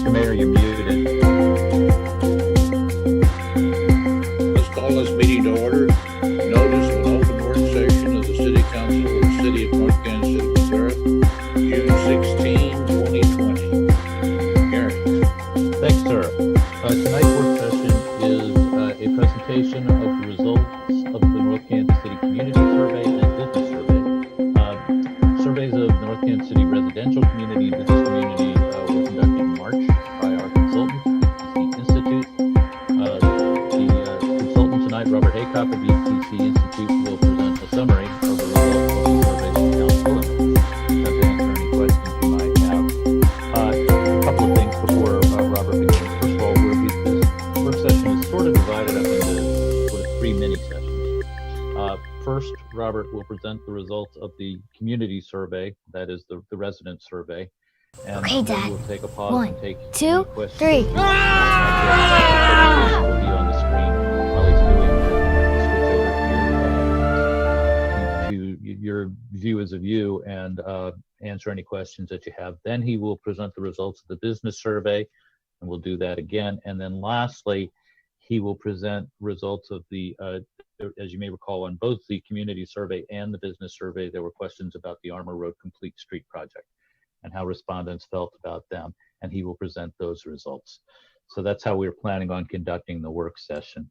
Mr. Mayor, you're muted. Let's call this meeting to order. Notice of an open work session of the City Council of the City of North Kansas City, Missouri, June 16, 2020. Gary. Thanks, sir. Tonight's work session is a presentation of the results of the North Kansas City Community Survey and Business Survey. Surveys of North Kansas City residential community and business community were conducted in March by our consultant, the Institute. The consultant tonight, Robert Haycock of ETC Institute, will present a summary of the results of the survey to council and to answer any questions you might have. A couple of things before Robert begins. First of all, this work session is sort of divided up into sort of three mini sessions. First, Robert will present the results of the community survey, that is the resident survey. And okay, then Dad. we'll take a pause 1, and take 2, 3. Will be on the screen while he's doing switch over to your view as a view and answer any questions that you have. Then he will present the results of the business survey, and we'll do that again. And then lastly, he will present results of the, as you may recall, on both the community survey and the business survey, there were questions about the Armour Road Complete Street project and how respondents felt about them, and he will present those results. So that's how we're planning on conducting the work session.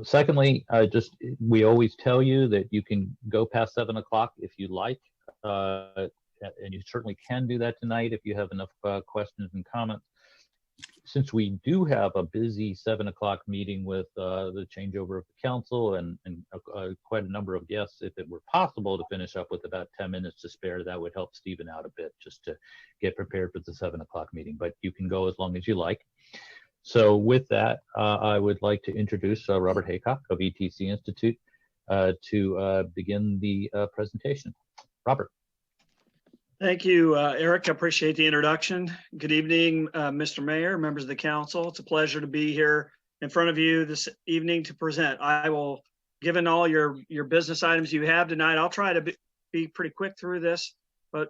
Secondly, we always tell you that you can go past 7 o'clock if you like, and you certainly can do that tonight if you have enough questions and comments. Since we do have a busy 7 o'clock meeting with the changeover of the council and quite a number of guests, if it were possible to finish up with about 10 minutes to spare, that would help Stephen out a bit just to get prepared for the 7 o'clock meeting. But you can go as long as you like. So with that, I would like to introduce Robert Haycock of ETC Institute to begin the presentation. Robert. Thank you, Eric. I appreciate the introduction. Good evening, Mr. Mayor, members of the council. It's a pleasure to be here in front of you this evening to present. I will, given all your business items you have tonight, I'll try to be pretty quick through this, but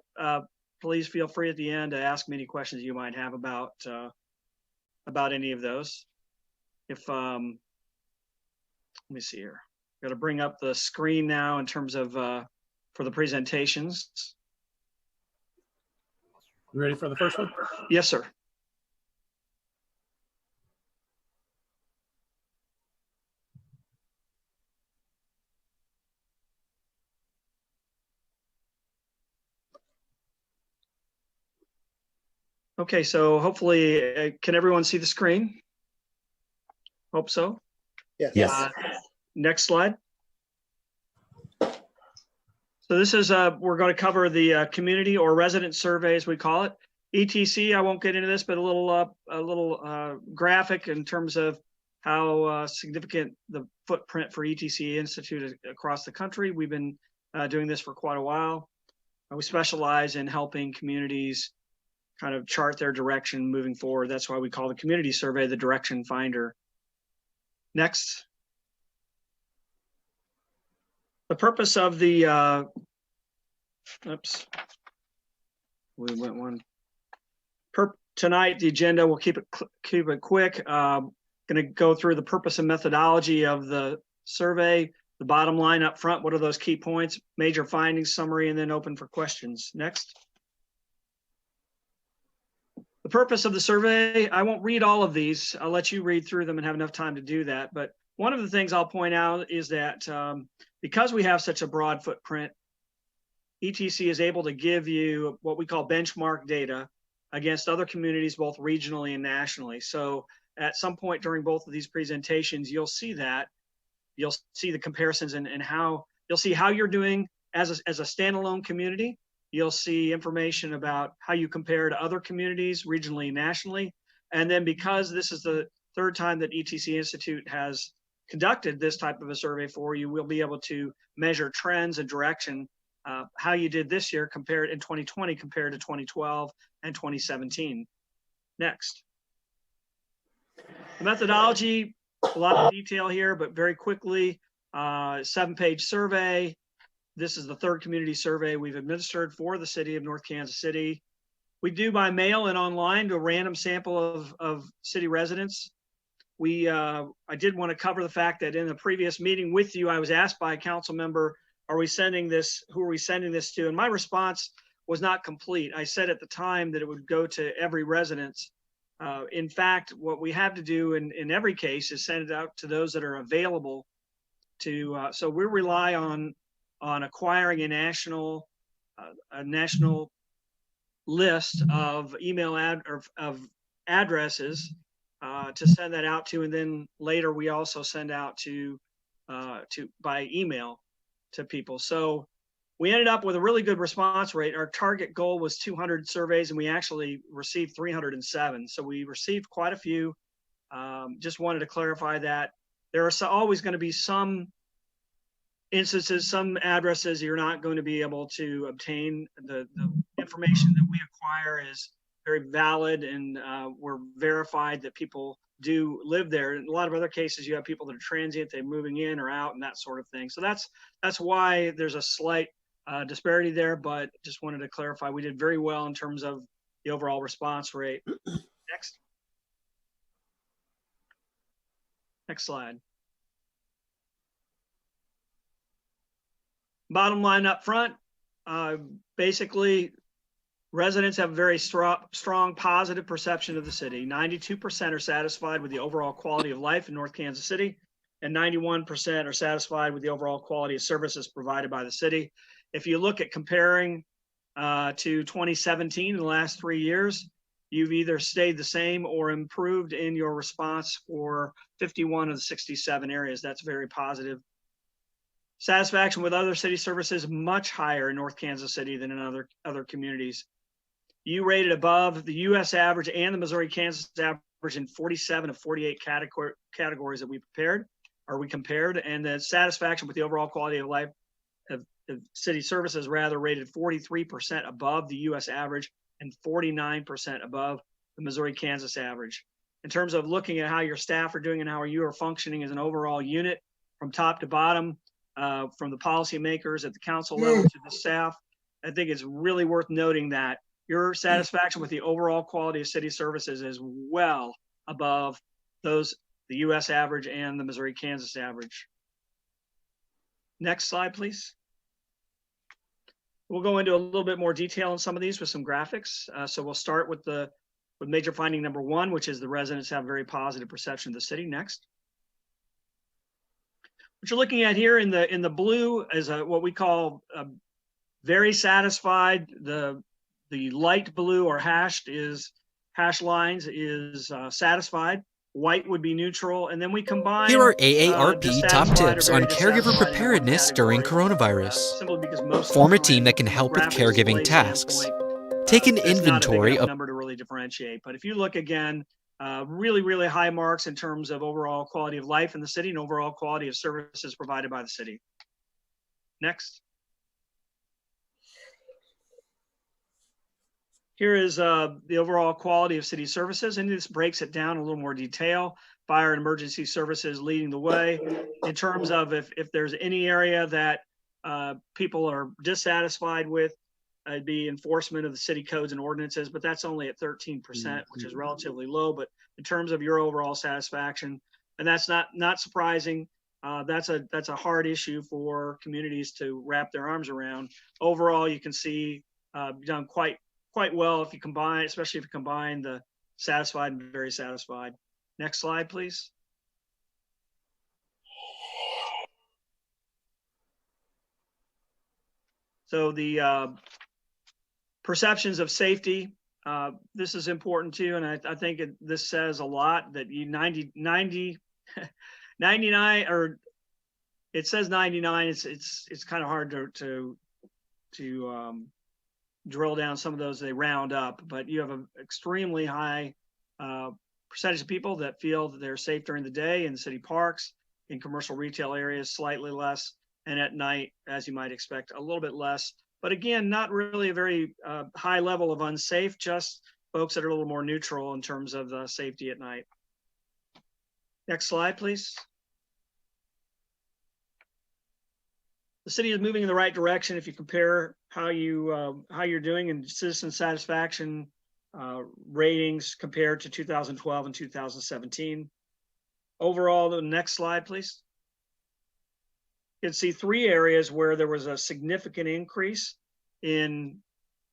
please feel free at the end to ask me any questions you might have about any of those. Let me see here. Got to bring up the screen now in terms of for the presentations. You ready for the first one? Yes, sir. Okay, so hopefully, can everyone see the screen? Hope so. Yes. Next slide. So this is, we're going to cover the community or resident survey, as we call it. ETC, I won't get into this, but a little graphic in terms of how significant the footprint for ETC Institute is across the country. We've been doing this for quite a while. We specialize in helping communities kind of chart their direction moving forward. That's why we call the community survey the direction finder. Next. The purpose of the, oops, we went one. Tonight, the agenda, we'll keep it quick. Going to go through the purpose and methodology of the survey, the bottom line up front, what are those key points, major findings, summary, and then open for questions. Next. The purpose of the survey, I won't read all of these. I'll let you read through them and have enough time to do that. But one of the things I'll point out is that because we have such a broad footprint, ETC is able to give you what we call benchmark data against other communities, both regionally and nationally. So at some point during both of these presentations, you'll see that. You'll see the comparisons and how you'll see how you're doing as a standalone community. You'll see information about how you compare to other communities regionally and nationally. And then because this is the third time that ETC Institute has conducted this type of a survey for you, we'll be able to measure trends and direction, how you did this year compared in 2020 compared to 2012 and 2017. Next. The methodology, a lot of detail here, but very quickly, 7-page survey. This is the third community survey we've administered for the city of North Kansas City. We do by mail and online to a random sample of city residents. I did want to cover the fact that in the previous meeting with you, I was asked by a council member, who are we sending this to? And my response was not complete. I said at the time that it would go to every residence. In fact, what we have to do in every case is send it out to those that are available to, so we rely on acquiring a national list of of addresses to send that out to, and then later we also send out to by email to people. So we ended up with a really good response rate. Our target goal was 200 surveys, and we actually received 307. So we received quite a few. Just wanted to clarify that there are always going to be some instances, some addresses you're not going to be able to obtain. The information that we acquire is very valid, and we're verified that people do live there. In a lot of other cases, you have people that are transient, they're moving in or out and that sort of thing. So that's why there's a slight disparity there, but just wanted to clarify we did very well in terms of the overall response rate. Next slide. Bottom line up front, basically, residents have a very strong positive perception of the city. 92% are satisfied with the overall quality of life in North Kansas City, and 91% are satisfied with the overall quality of services provided by the city. If you look at comparing to 2017 in the last 3 years, you've either stayed the same or improved in your response for 51 of the 67 areas. That's very positive. Satisfaction with other city services much higher in North Kansas City than in other communities. You rated above the U.S. average and the Missouri-Kansas average in 47 of 48 categories that we compared, and the satisfaction with the overall quality of life of city services rather rated 43% above the U.S. average and 49% above the Missouri-Kansas average. In terms of looking at how your staff are doing and how you are functioning as an overall unit from top to bottom, from the policymakers at the council level to the staff, I think it's really worth noting that your satisfaction with the overall quality of city services is well above the U.S. average and the Missouri-Kansas average. Next slide, please. We'll go into a little bit more detail on some of these with some graphics. So we'll start with major finding number 1, which is the residents have a very positive perception of the city. Next. What you're looking at here in the blue is what we call very satisfied. The light blue or hashed lines is satisfied. White would be neutral, and then we combine. Here are AARP top tips on caregiver preparedness during coronavirus. Form a team that can help with caregiving tasks. Take an inventory of number to really differentiate. But if you look again, really, really high marks in terms of overall quality of life in the city and overall quality of services provided by the city. Next. Here is the overall quality of city services, and this breaks it down in a little more detail. Fire and emergency services leading the way in terms of if there's any area that people are dissatisfied with, it'd be enforcement of the city codes and ordinances, but that's only at 13%, which is relatively low. But in terms of your overall satisfaction, and that's not surprising, that's a hard issue for communities to wrap their arms around. Overall, you can see done quite well if you combine, especially if you combine the satisfied and very satisfied. Next slide, please. So the perceptions of safety, this is important too, and I think this says a lot that 99, or it says 99. It's kind of hard to drill down some of those. They round up, but you have an extremely high percentage of people that feel that they're safe during the day in the city parks, in commercial retail areas, slightly less, and at night, as you might expect, a little bit less. But again, not really a very high level of unsafe, just folks that are a little more neutral in terms of safety at night. Next slide, please. the city is moving in the right direction if you compare how you're doing in citizen satisfaction ratings compared to 2012 and 2017. Overall, the next slide, please. You can see 3 areas where there was a significant increase in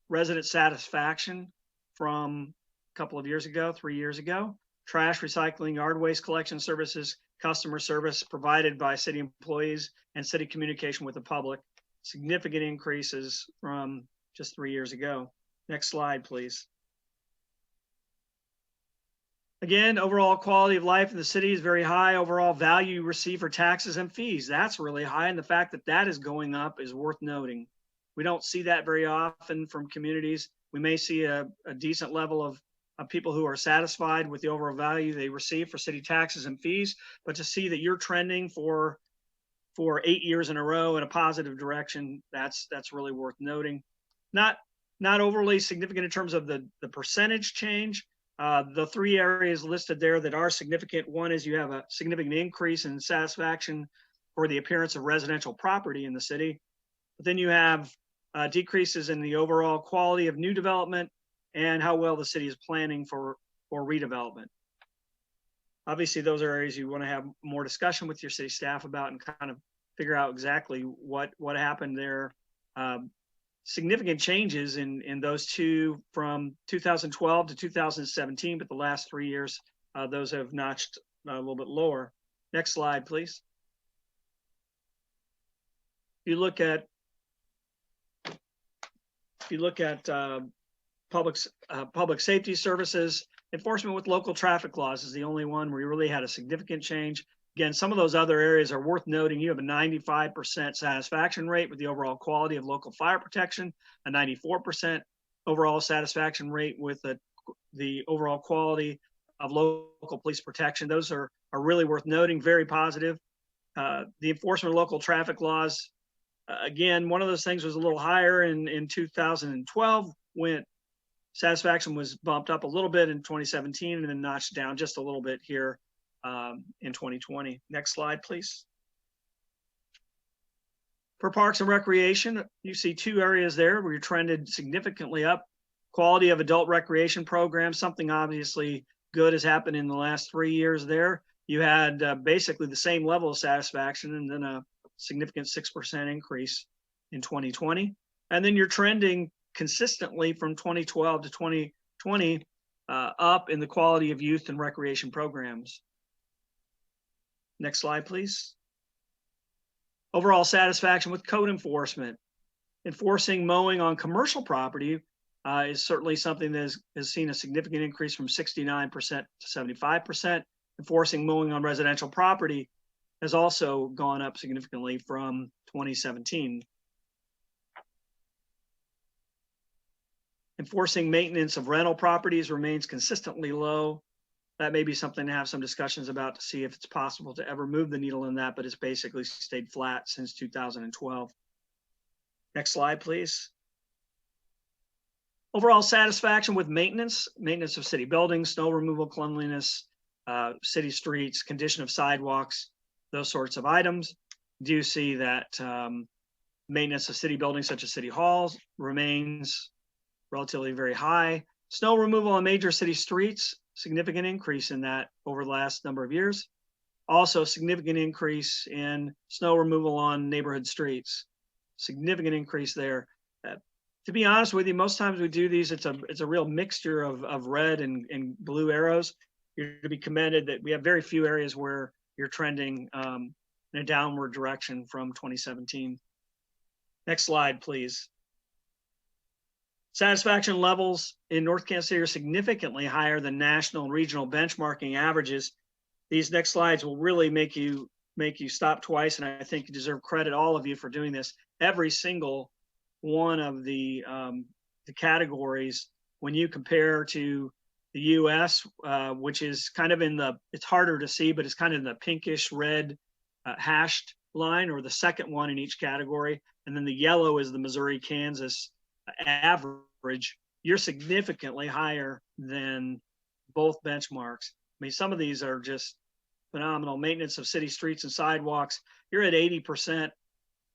resident satisfaction from a couple of years ago, 3 years ago. Trash, recycling, yard waste collection services, customer service provided by city employees, and city communication with the public. Significant increases from just 3 years ago. Next slide, please. Again, overall quality of life in the city is very high. Overall value you receive for taxes and fees, that's really high. And the fact that that is going up is worth noting. We don't see that very often from communities. We may see a decent level of people who are satisfied with the overall value they receive for city taxes and fees, but to see that you're trending for 8 years in a row in a positive direction, that's really worth noting. Not overly significant in terms of the percentage change. The 3 areas listed there that are significant. One is you have a significant increase in satisfaction for the appearance of residential property in the city. But then you have decreases in the overall quality of new development and how well the city is planning for redevelopment. Obviously, those are areas you want to have more discussion with your city staff about and kind of figure out exactly what happened there. Significant changes in those 2 from 2012 to 2017, but the last 3 years, those have notched a little bit lower. Next slide, please. If you look at public safety services, enforcement with local traffic laws is the only one where you really had a significant change. Again, some of those other areas are worth noting. You have a 95% satisfaction rate with the overall quality of local fire protection, a 94% overall satisfaction rate with the overall quality of local police protection. Those are really worth noting, very positive. The enforcement of local traffic laws, again, one of those things was a little higher in 2012 when satisfaction was bumped up a little bit in 2017 and then notched down just a little bit here in 2020. Next slide, please. For parks and recreation, you see 2 areas there where you're trended significantly up. Quality of adult recreation programs, something obviously good has happened in the last 3 years there. You had basically the same level of satisfaction and then a significant 6% increase in 2020. And then you're trending consistently from 2012 to 2020 up in the quality of youth and recreation programs. Next slide, please. Overall satisfaction with code enforcement. Enforcing mowing on commercial property is certainly something that has seen a significant increase from 69% to 75%. Enforcing mowing on residential property has also gone up significantly from 2017. Enforcing maintenance of rental properties remains consistently low. That may be something to have some discussions about to see if it's possible to ever move the needle in that, but it's basically stayed flat since 2012. Next slide, please. Overall satisfaction with maintenance of city buildings, snow removal, cleanliness, city streets, condition of sidewalks, those sorts of items. Do you see that maintenance of city buildings such as city halls remains relatively very high. Snow removal on major city streets, significant increase in that over the last number of years. Also significant increase in snow removal on neighborhood streets. Significant increase there. To be honest with you, most times we do these, it's a real mixture of red and blue arrows. You're to be commended that we have very few areas where you're trending in a downward direction from 2017. Next slide, please. Satisfaction levels in North Kansas City are significantly higher than national and regional benchmarking averages. These next slides will really make you stop twice, and I think you deserve credit, all of you, for doing this. Every single one of the categories, when you compare to the U.S., which is kind of it's harder to see, but it's kind of in the pinkish red hashed line, or the second one in each category, and then the yellow is the Missouri, Kansas average. You're significantly higher than both benchmarks. I mean, some of these are just phenomenal. Maintenance of city streets and sidewalks, you're at 80%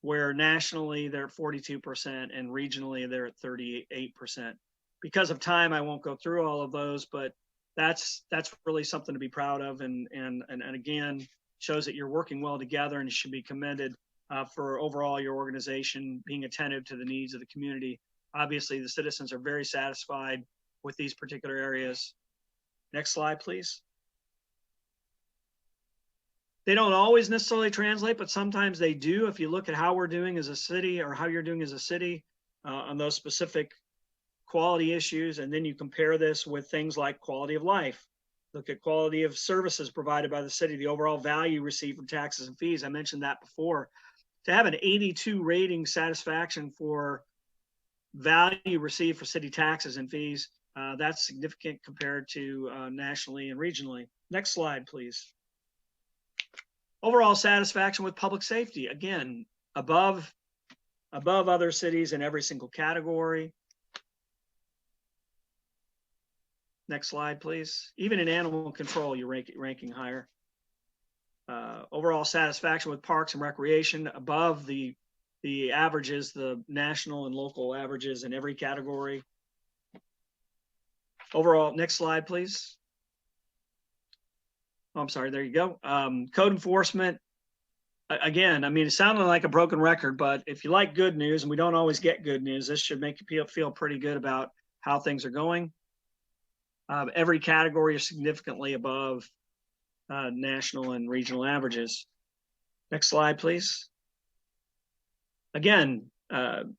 where nationally they're at 42% and regionally they're at 38%. Because of time, I won't go through all of those, but that's really something to be proud of, and again, shows that you're working well together, and you should be commended for overall your organization being attentive to the needs of the community. Obviously, the citizens are very satisfied with these particular areas. Next slide, please. They don't always necessarily translate, but sometimes they do. If you look at how we're doing as a city, or how you're doing as a city on those specific quality issues, and then you compare this with things like quality of life. Look at quality of services provided by the city, the overall value received from taxes and fees. I mentioned that before. To have an 82 rating satisfaction for value received for city taxes and fees, that's significant compared to nationally and regionally. Next slide, please. Overall satisfaction with public safety, again, above other cities in every single category. Next slide, please. Even in animal control, you're ranking higher. Overall satisfaction with parks and recreation, above the averages, the national and local averages in every category. Overall, next slide, please. Oh, I'm sorry, there you go. Code enforcement. Again, I mean, it sounded like a broken record, but if you like good news, and we don't always get good news, this should make you feel pretty good about how things are going. Every category is significantly above national and regional averages. Next slide, please. Again,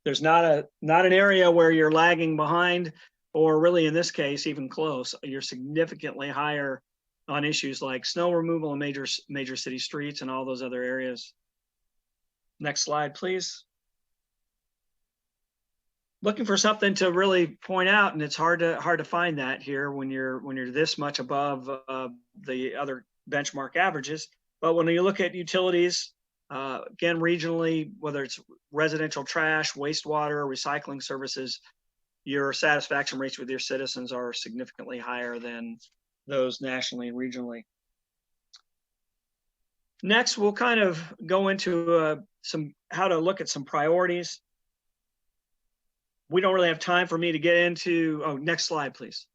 there's not an area where you're lagging behind, or really in this case, even close. You're significantly higher on issues like snow removal and major city streets and all those other areas. Next slide, please. Looking for something to really point out, and it's hard to find that here when you're this much above the other benchmark averages. But when you look at utilities, again, regionally, whether it's residential trash, wastewater, recycling services, your satisfaction rates with your citizens are significantly higher than those nationally and regionally. Next, we'll kind of go into how to look at some priorities. We don't really have time for me to get into, next slide, please.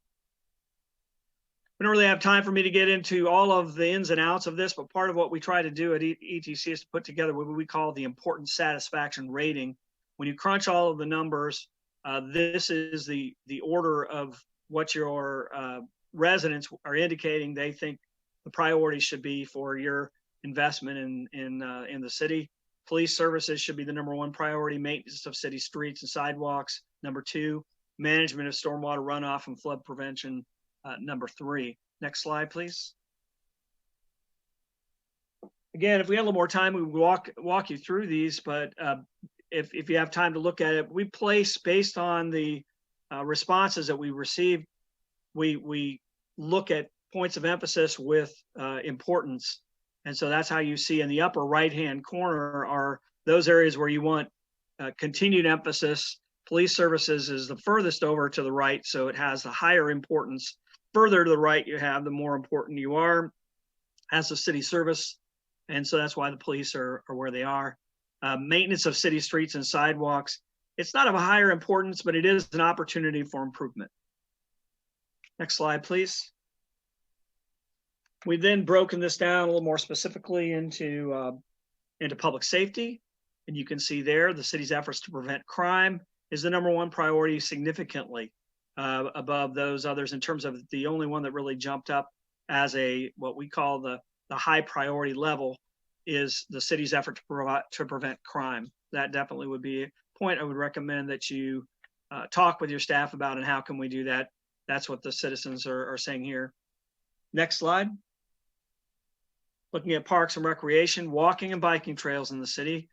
We don't really have time for me to get into all of the ins and outs of this, but part of what we try to do at ETC is to put together what we call the important satisfaction rating. When you crunch all of the numbers, this is the order of what your residents are indicating they think the priorities should be for your investment in the city. Police services should be the #1 priority. Maintenance of city streets and sidewalks, #2. Management of stormwater runoff and flood prevention, #3. Next slide, please. Again, if we had a little more time, we would walk you through these, but if you have time to look at it, we place based on the responses that we received, we look at points of emphasis with importance. And so that's how you see in the upper right-hand corner are those areas where you want continued emphasis. Police services is the furthest over to the right, so it has the higher importance. Further to the right you have, the more important you are as a city service. And so that's why the police are where they are. Maintenance of city streets and sidewalks. It's not of a higher importance, but it is an opportunity for improvement. Next slide, please. We've then broken this down a little more specifically into public safety. And you can see there the city's efforts to prevent crime is the #1 priority, significantly above those others, in terms of the only one that really jumped up as what we call the high priority level is the city's effort to prevent crime. That definitely would be a point I would recommend that you talk with your staff about, and how can we do that. That's what the citizens are saying here. Next slide. Looking at parks and recreation, walking and biking trails in the city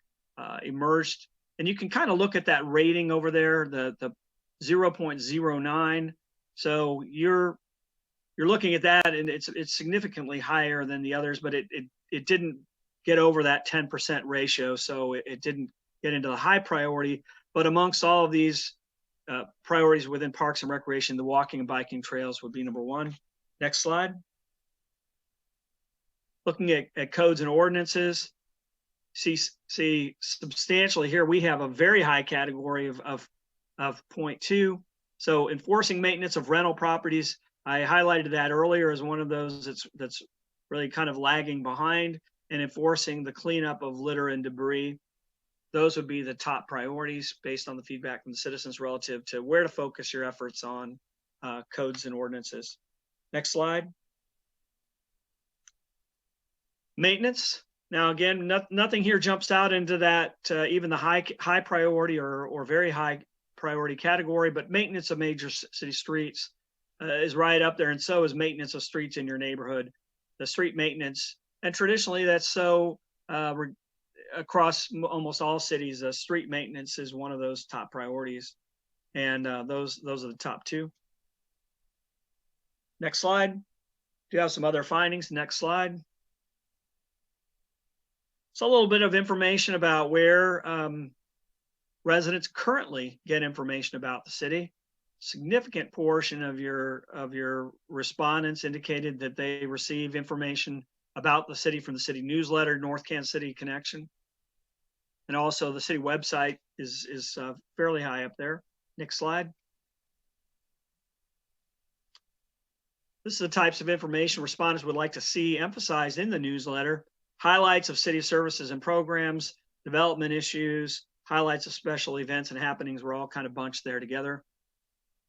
emerged. And you can kind of look at that rating over there, the 0.09. So you're looking at that, and it's significantly higher than the others, but it didn't get over that 10% ratio. So it didn't get into the high priority. But amongst all of these priorities within parks and recreation, the walking and biking trails would be #1. Next slide. Looking at codes and ordinances, see substantially here, we have a very high category of 0.2. So enforcing maintenance of rental properties, I highlighted that earlier as one of those that's really kind of lagging behind, and enforcing the cleanup of litter and debris. Those would be the top priorities based on the feedback from the citizens relative to where to focus your efforts on codes and ordinances. Next slide. Maintenance. Now, again, nothing here jumps out into that even the high priority or very high priority category, but maintenance of major city streets is right up there, and so is maintenance of streets in your neighborhood. The street maintenance, and traditionally that's so across almost all cities. Street maintenance is one of those top priorities, and those are the top two. Next slide. Do you have some other findings? Next slide. So a little bit of information about where residents currently get information about the city. Significant portion of your respondents indicated that they receive information about the city from the city newsletter, North Kansas City Connection. And also the city website is fairly high up there. Next slide. This is the types of information respondents would like to see emphasized in the newsletter. Highlights of city services and programs, development issues, highlights of special events and happenings were all kind of bunched there together.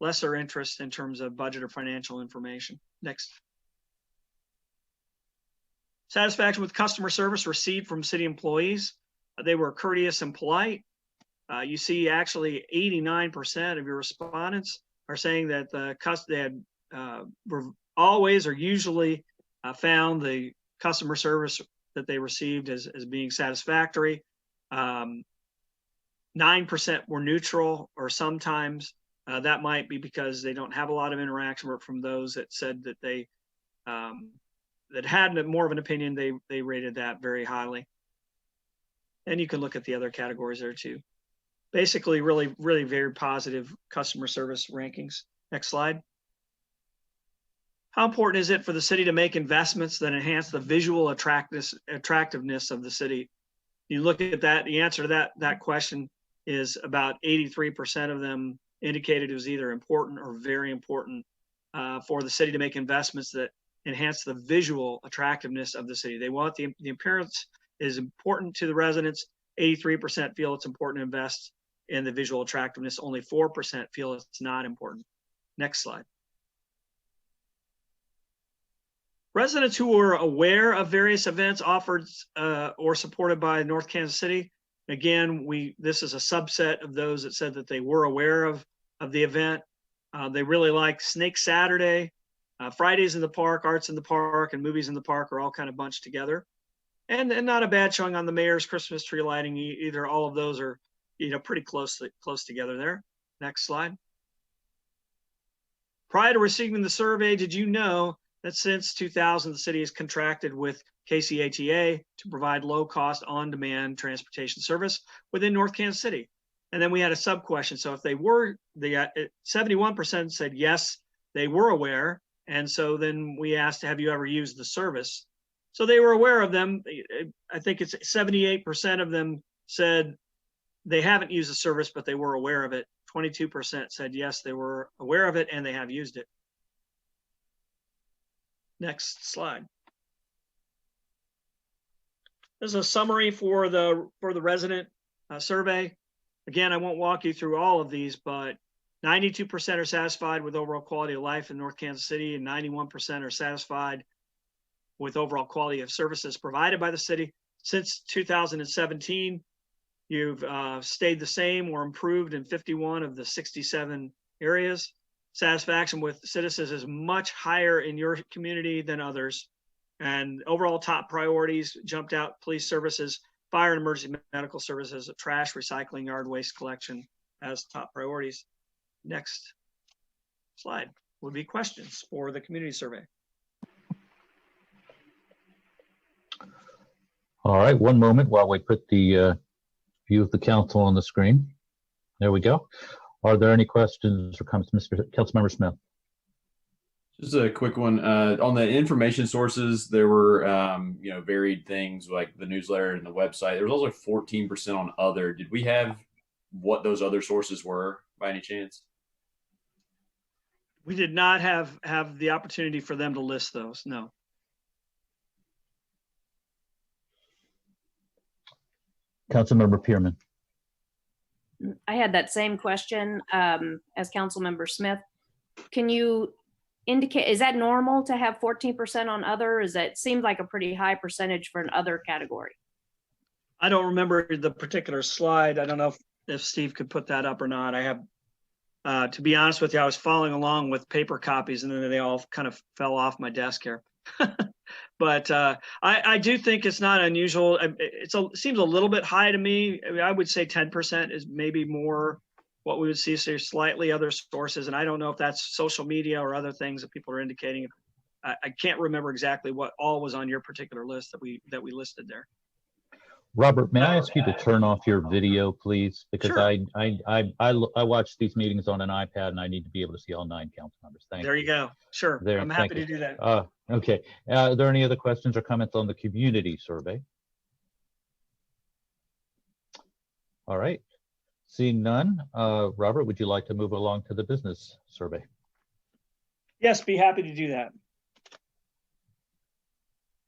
Lesser interest in terms of budget or financial information. Next. Satisfaction with customer service received from city employees. They were courteous and polite. You see actually 89% of your respondents are saying that they had always or usually found the customer service that they received as being satisfactory. 9% were neutral, or sometimes that might be because they don't have a lot of interaction, or from those that said that they that had more of an opinion, they rated that very highly. And you can look at the other categories there too. Basically, really, really very positive customer service rankings. Next slide. How important is it for the city to make investments that enhance the visual attractiveness of the city? You look at that, the answer to that question is about 83% of them indicated it was either important or very important for the city to make investments that enhance the visual attractiveness of the city. They want the appearance is important to the residents. 83% feel it's important to invest in the visual attractiveness. Only 4% feel it's not important. Next slide. Residents who were aware of various events offered or supported by North Kansas City. Again, this is a subset of those that said that they were aware of the event. They really like Snake Saturday, Fridays in the Park, Arts in the Park, and Movies in the Park are all kind of bunched together. And not a bad showing on the mayor's Christmas tree lighting either. All of those are, pretty close together there. Next slide. Prior to receiving the survey, did you know that since 2000, the city has contracted with KCATA to provide low-cost, on-demand transportation service within North Kansas City? And then we had a sub-question. So if they were, 71% said yes, they were aware. And so then we asked, have you ever used the service? So they were aware of them. I think it's 78% of them said they haven't used the service, but they were aware of it. 22% said yes, they were aware of it and they have used it. Next slide. This is a summary for the resident survey. Again, I won't walk you through all of these, but 92% are satisfied with overall quality of life in North Kansas City, and 91% are satisfied with overall quality of services provided by the city. Since 2017, you've stayed the same or improved in 51 of the 67 areas. Satisfaction with citizens is much higher in your community than others. And overall top priorities jumped out: police services, fire and emergency medical services, trash, recycling, yard waste collection as top priorities. Next slide would be questions for the community survey. All right, one moment while we put the view of the council on the screen. There we go. Are there any questions or comments, Councilmember Smith? Just a quick one on the information sources. There were, varied things like the newsletter and the website. There was also 14% on other. Did we have what those other sources were by any chance? We did not have the opportunity for them to list those. No. Councilmember Pearman. I had that same question as Councilmember Smith. Can you indicate, is that normal to have 14% on other? Is that seemed like a pretty high percentage for an other category? I don't remember the particular slide. I don't know if Steve could put that up or not. I have, to be honest with you, I was following along with paper copies and then they all kind of fell off my desk here. But I do think it's not unusual. It seems a little bit high to me. I mean, I would say 10% is maybe more what we would see, so slightly other sources. And I don't know if that's social media or other things that people are indicating. I can't remember exactly what all was on your particular list that we listed there. Robert, may I ask you to turn off your video, please? Because Sure. I watch these meetings on an iPad and I need to be able to see all 9 council members. Thank you. There you go. Sure. There, I'm thank happy you. to do that. Okay. Are there any other questions or comments on the community survey? All right. Seeing none, Robert, would you like to move along to the business survey? Yes, be happy to do that.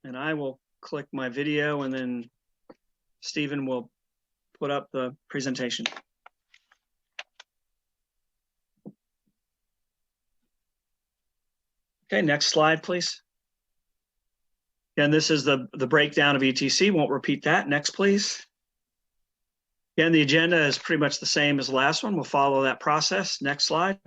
And I will click my video and then Stephen will put up the presentation. Okay, next slide, please. And this is the breakdown of ETC. Won't repeat that. Next, please. And the agenda is pretty much the same as the last one. We'll follow that process. Next slide.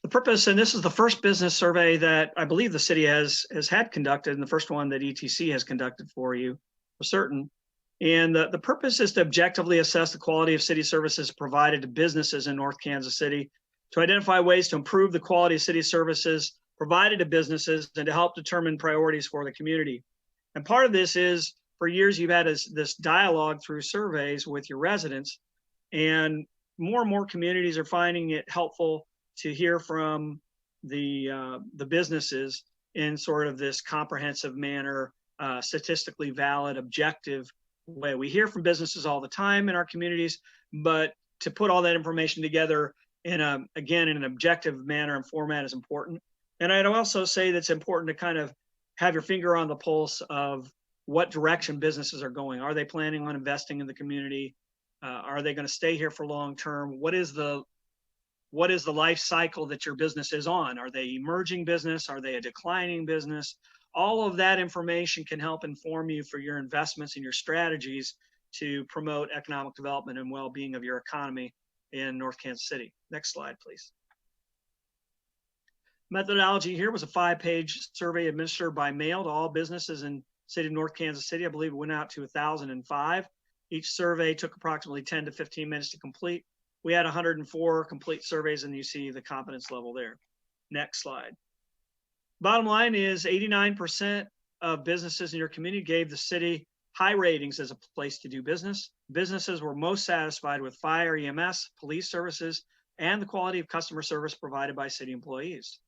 The purpose, and this is the first business survey that I believe the city has had conducted, and the first one that ETC has conducted for you, for certain. And the purpose is to objectively assess the quality of city services provided to businesses in North Kansas City, to identify ways to improve the quality of city services provided to businesses, and to help determine priorities for the community. And part of this is, for years, you've had this dialogue through surveys with your residents, and more communities are finding it helpful to hear from the businesses in sort of this comprehensive manner, statistically valid, objective way. We hear from businesses all the time in our communities, but to put all that information together in an objective manner and format is important. And I'd also say that's important to kind of have your finger on the pulse of what direction businesses are going. Are they planning on investing in the community? Are they going to stay here for long term? What is the life cycle that your business is on? Are they emerging business? Are they a declining business? All of that information can help inform you for your investments and your strategies to promote economic development and well-being of your economy in North Kansas City. Next slide, please. Methodology here was a 5-page survey administered by mail to all businesses in the city of North Kansas City. I believe it went out to 1,005. Each survey took approximately 10 to 15 minutes to complete. We had 104 complete surveys, and you see the competence level there. Next slide. Bottom line is 89% of businesses in your community gave the city high ratings as a place to do business. Businesses were most satisfied with fire, EMS, police services, and the quality of customer service provided by city employees.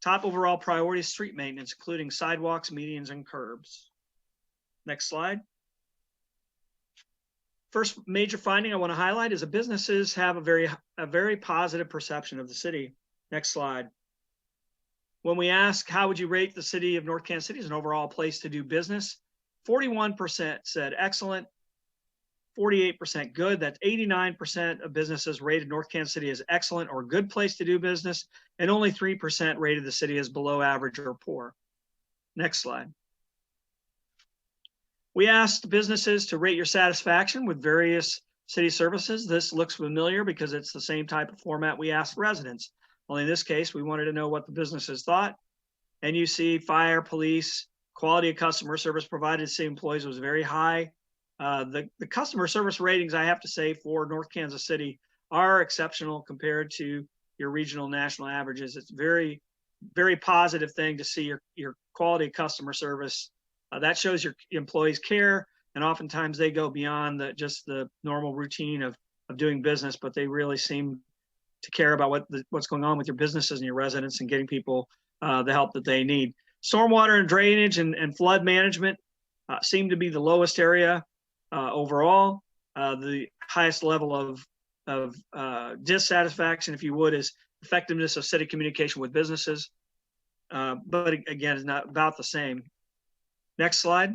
Top overall priority is street maintenance, including sidewalks, medians, and curbs. Next slide. First major finding I want to highlight is that businesses have a very positive perception of the city. Next slide. When we ask, how would you rate the city of North Kansas City as an overall place to do business? 41% said excellent, 48% good. That's 89% of businesses rated North Kansas City as excellent or good place to do business, and only 3% rated the city as below average or poor. Next slide. We asked businesses to rate your satisfaction with various city services. This looks familiar because it's the same type of format we asked residents. Only in this case, we wanted to know what the businesses thought. And you see fire, police, quality of customer service provided to city employees was very high. The customer service ratings, I have to say, for North Kansas City are exceptional compared to your regional national averages. It's very, very positive thing to see your quality of customer service. That shows your employees care, and oftentimes they go beyond just the normal routine of doing business, but they really seem to care about what's going on with your businesses and your residents and getting people the help that they need. Stormwater and drainage and flood management seem to be the lowest area overall. The highest level of dissatisfaction, if you would, is effectiveness of city communication with businesses. But again, it's not about the same. Next slide.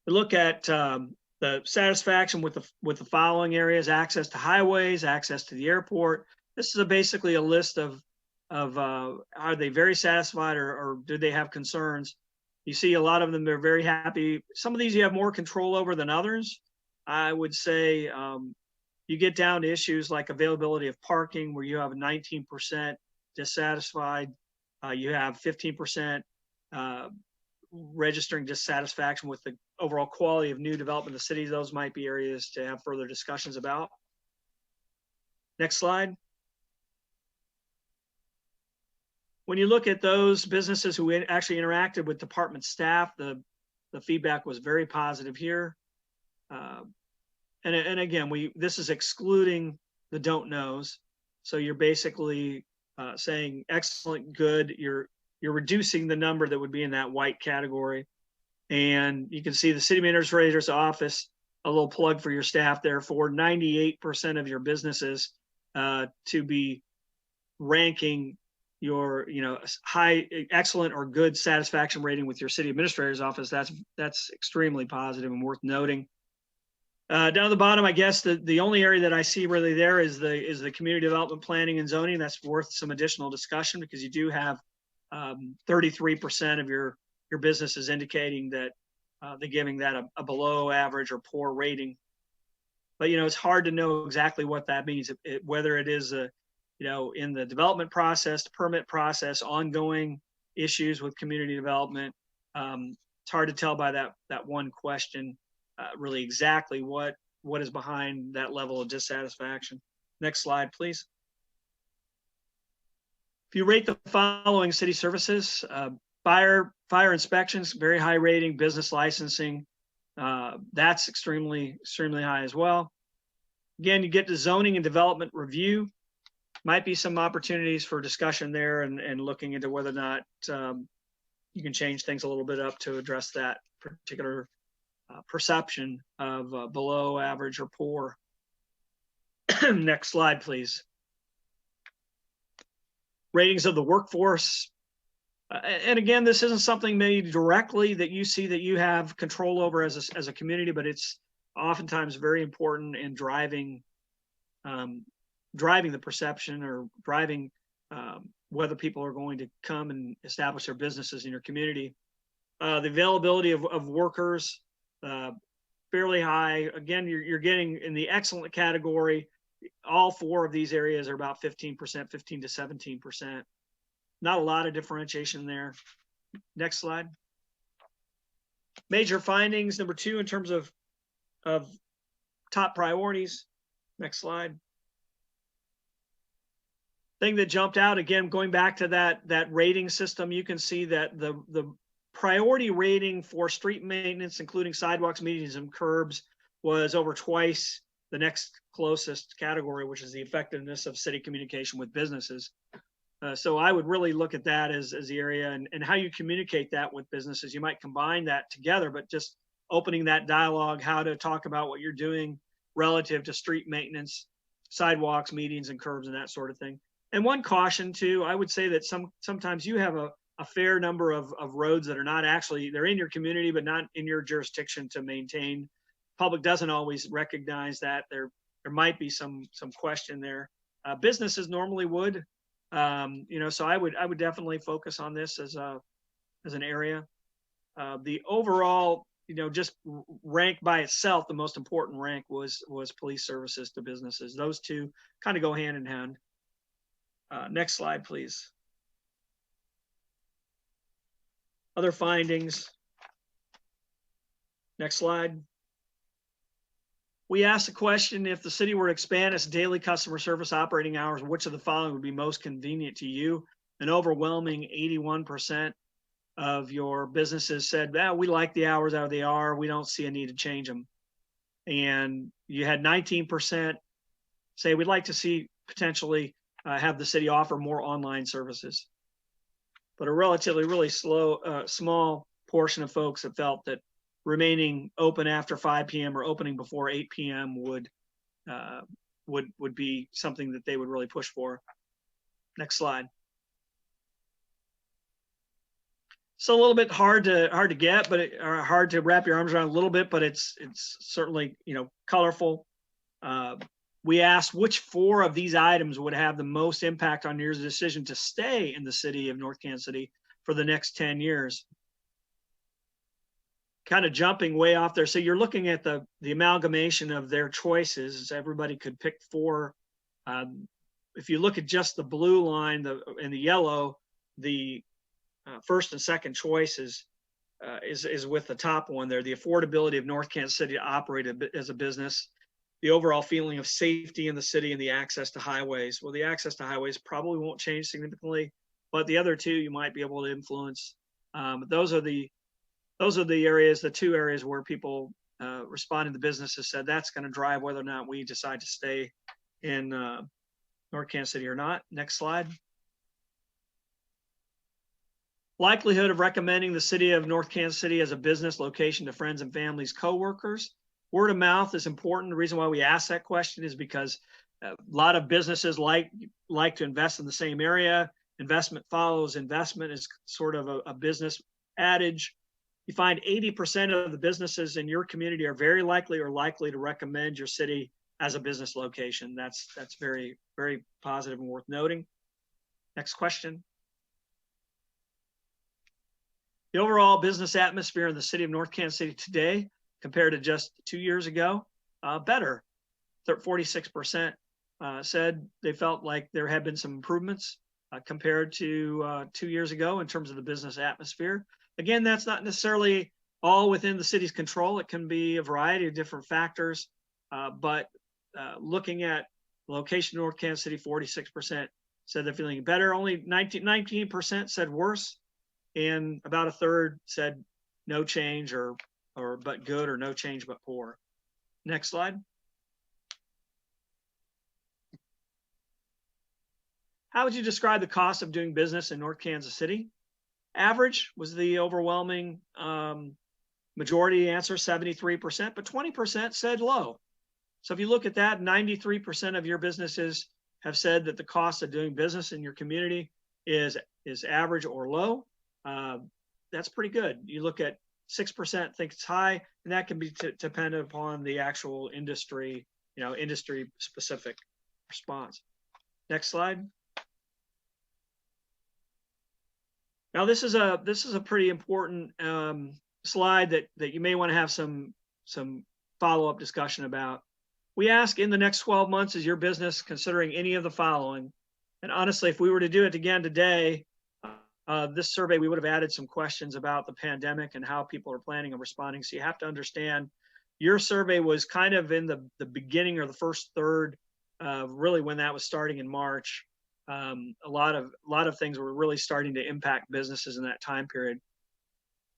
We look at the satisfaction with the following areas: access to highways, access to the airport. This is basically a list of are they very satisfied or do they have concerns? You see a lot of them, they're very happy. Some of these you have more control over than others. I would say you get down to issues like availability of parking, where you have 19% dissatisfied. You have 15% registering dissatisfaction with the overall quality of new development in the city. Those might be areas to have further discussions about. Next slide. When you look at those businesses who actually interacted with department staff, the feedback was very positive here. And again, this is excluding the don't knows. So you're basically saying excellent, good. You're reducing the number that would be in that white category. And you can see the city administrator's office, a little plug for your staff there, for 98% of your businesses to be ranking your high, excellent, or good satisfaction rating with your city administrator's office. That's extremely positive and worth noting. Down at the bottom, I guess the only area that I see really there is the community development planning and zoning. That's worth some additional discussion, because you do have 33% of your businesses indicating that they're giving that a below average or poor rating. But it's hard to know exactly what that means. Whether it is in the development process, the permit process, ongoing issues with community development. It's hard to tell by that one question really exactly what is behind that level of dissatisfaction. Next slide, please. If you rate the following city services: fire inspections, very high rating; business licensing, that's extremely high as well. Again, you get to zoning and development review. Might be some opportunities for discussion there and looking into whether or not you can change things a little bit up to address that particular perception of below average or poor. Next slide, please. Ratings of the workforce. And again, this isn't something maybe directly that you see that you have control over as a community, but it's oftentimes very important in driving the perception, or driving whether people are going to come and establish their businesses in your community. The availability of workers, fairly high. Again, you're getting in the excellent category. All four of these areas are about 15%, 15 to 17%. Not a lot of differentiation there. Next slide. Major findings, number 2, in terms of top priorities. Next slide. Thing that jumped out, again, going back to that rating system, you can see that the priority rating for street maintenance, including sidewalks, medians, and curbs, was over twice the next closest category, which is the effectiveness of city communication with businesses. So I would really look at that as the area, and how you communicate that with businesses. You might combine that together, but just opening that dialogue, how to talk about what you're doing relative to street maintenance, sidewalks, medians, and curbs, and that sort of thing. And one caution too, I would say that sometimes you have a fair number of roads that are not actually, they're in your community, but not in your jurisdiction to maintain. Public doesn't always recognize that. There might be some question there. Businesses normally would, so I would definitely focus on this as an area. The overall, just rank by itself, the most important rank was police services to businesses. Those two kind of go hand in hand. Next slide, please. Other findings. Next slide. We asked the question, if the city were to expand its daily customer service operating hours, which of the following would be most convenient to you? An overwhelming 81% of your businesses said, we like the hours how they are. We don't see a need to change them. And you had 19% say we'd like to see potentially have the city offer more online services. But a relatively really small portion of folks have felt that remaining open after 5 p.m. or opening before 8 p.m. would be something that they would really push for. Next slide. It's a little bit hard to get, but or hard to wrap your arms around a little bit, but it's certainly, you know, colorful. We asked which 4 of these items would have the most impact on your decision to stay in the city of North Kansas City for the next 10 years. Kind of jumping way off there. So you're looking at the amalgamation of their choices. Everybody could pick 4. If you look at just the blue line and the yellow, the first and second choices is with the top one there. The affordability of North Kansas City to operate as a business, the overall feeling of safety in the city, and the access to highways. Well, the access to highways probably won't change significantly, but the other 2 you might be able to influence. Those are the areas, the 2 areas where people responding to businesses said that's going to drive whether or not we decide to stay in North Kansas City or not. Next slide. Likelihood of recommending the city of North Kansas City as a business location to friends and families, coworkers. Word of mouth is important. The reason why we ask that question is because a lot of businesses like to invest in the same area. Investment follows investment is sort of a business adage. You find 80% of the businesses in your community are very likely to recommend your city as a business location. That's very, very positive and worth noting. Next question. The overall business atmosphere in the city of North Kansas City today compared to just 2 years ago, better. 46% said they felt like there had been some improvements compared to 2 years ago in terms of the business atmosphere. Again, that's not necessarily all within the city's control. It can be a variety of different factors, but looking at location of North Kansas City, 46% said they're feeling better. Only 19% said worse, and about a third said no change or but good, or no change but poor. Next slide. How would you describe the cost of doing business in North Kansas City? Average was the overwhelming majority answer, 73%, but 20% said low. So if you look at that, 93% of your businesses have said that the cost of doing business in your community is average or low. That's pretty good. You look at 6% think it's high, and that can be dependent upon the actual industry, industry specific response. Next slide. Now this is a pretty important slide that you may want to have some follow-up discussion about. We ask, in the next 12 months, is your business considering any of the following? And honestly, if we were to do it again today, this survey, we would have added some questions about the pandemic and how people are planning on responding. So you have to understand, your survey was kind of in the beginning or the first third, really when that was starting in March. A lot of things were really starting to impact businesses in that time period.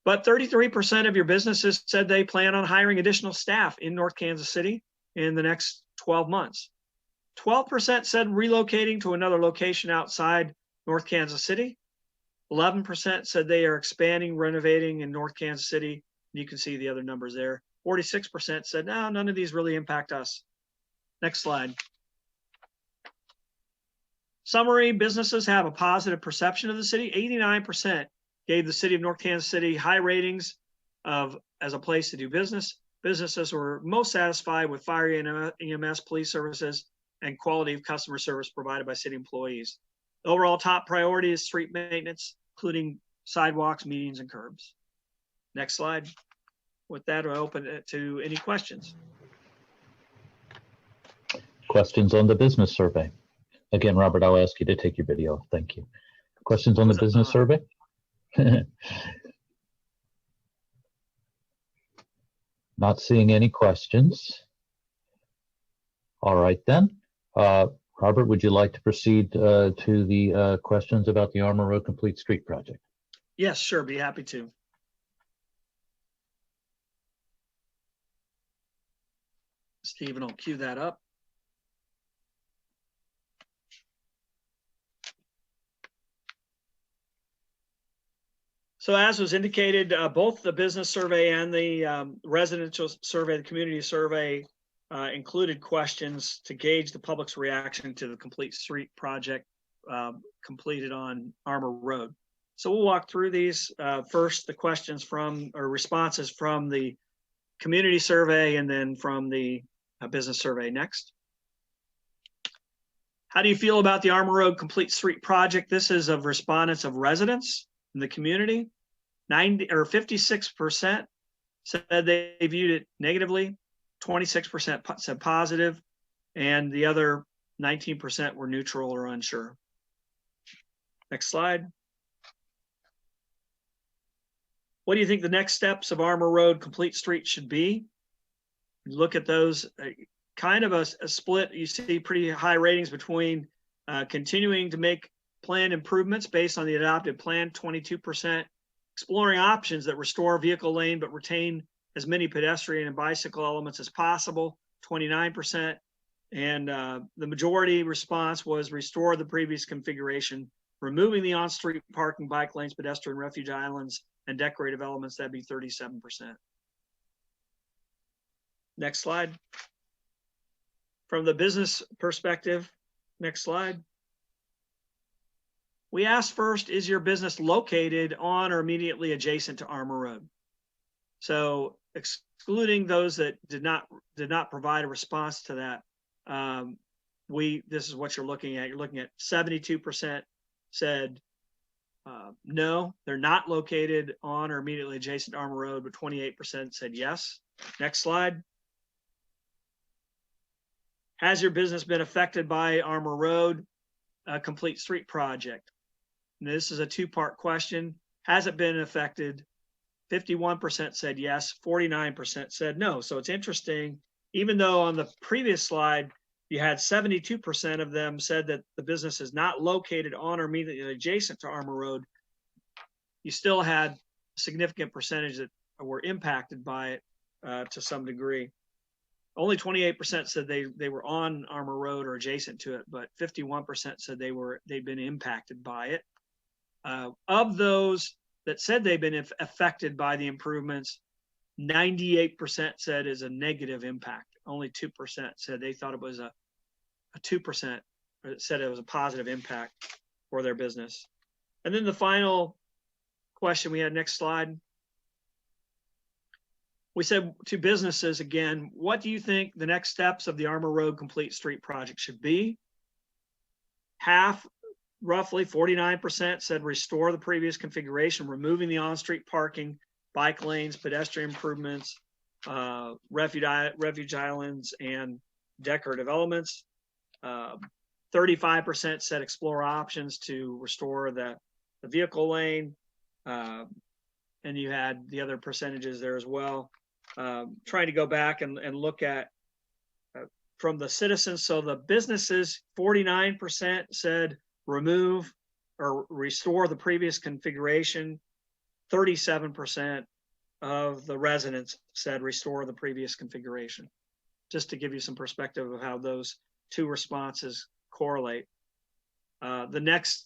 But 33% of your businesses said they plan on hiring additional staff in North Kansas City in the next 12 months. 12% said relocating to another location outside North Kansas City. 11% said they are expanding, renovating in North Kansas City. You can see the other numbers there. 46% said, no, none of these really impact us. Next slide. Summary, businesses have a positive perception of the city. 89% gave the city of North Kansas City high ratings as a place to do business. Businesses were most satisfied with fire EMS, police services, and quality of customer service provided by city employees. The overall top priority is street maintenance, including sidewalks, medians, and curbs. Next slide. With that, I'll open it to any questions. Questions on the business survey? Again, Robert, I'll ask you to take your video off. Thank you. Questions on the business survey? Not seeing any questions. All right, then. Robert, would you like to proceed to the questions about the Armour Road Complete Street project? Yes, sure. Be happy to. Stephen will cue that up. So as was indicated, both the business survey and the residential survey, the community survey, included questions to gauge the public's reaction to the complete street project completed on Armour Road. So we'll walk through these. First, the questions from, or responses from the community survey, and then from the business survey next. How do you feel about the Armour Road complete street project? This is of respondents of residents in the community. 56% said they viewed it negatively, 26% said positive, and the other 19% were neutral or unsure. Next slide. What do you think the next steps of Armour Road complete street should be? Look at those, kind of a split. You see pretty high ratings between continuing to make planned improvements based on the adopted plan, 22%, exploring options that restore vehicle lane but retain as many pedestrian and bicycle elements as possible, 29%, and the majority response was restore the previous configuration, removing the on-street parking, bike lanes, pedestrian refuge islands, and decorative elements. That'd be 37%. Next slide. From the business perspective, next slide. We asked first, is your business located on or immediately adjacent to Armour Road? So excluding those that did not provide a response to that, this is what you're looking at. You're looking at 72% said no, they're not located on or immediately adjacent to Armour Road, but 28% said yes. Next slide. Has your business been affected by Armour Road, a complete street project? And this is a two-part question. Has it been affected? 51% said yes, 49% said no. So it's interesting, even though on the previous slide, you had 72% of them said that the business is not located on or immediately adjacent to Armour Road, you still had a significant percentage that were impacted by it to some degree. Only 28% said they were on Armour Road or adjacent to it, but 51% said they'd been impacted by it. Of those that said they've been affected by the improvements, 98% said is a negative impact. Only 2% said they thought it was a 2% said it was a positive impact for their business. And then the final question we had, next slide. We said to businesses again, what do you think the next steps of the Armour Road complete street project should be? Half, roughly 49%, said restore the previous configuration, removing the on-street parking, bike lanes, pedestrian improvements, refuge islands, and decorative elements. 35% said explore options to restore the vehicle lane. And you had the other percentages there as well. Trying to go back and look at from the citizens. So the businesses, 49% said remove or restore the previous configuration. 37% of the residents said restore the previous configuration. Just to give you some perspective of how those two responses correlate. The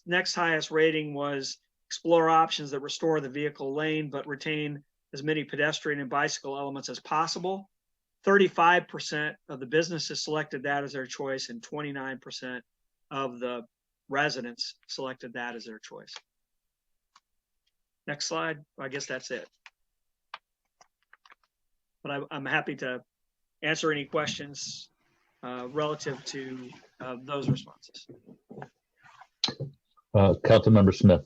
next highest rating was explore options that restore the vehicle lane but retain as many pedestrian and bicycle elements as possible. 35% of the businesses selected that as their choice, and 29% of the residents selected that as their choice. Next slide. I guess that's it. But I'm happy to answer any questions relative to those responses. Councilmember Smith.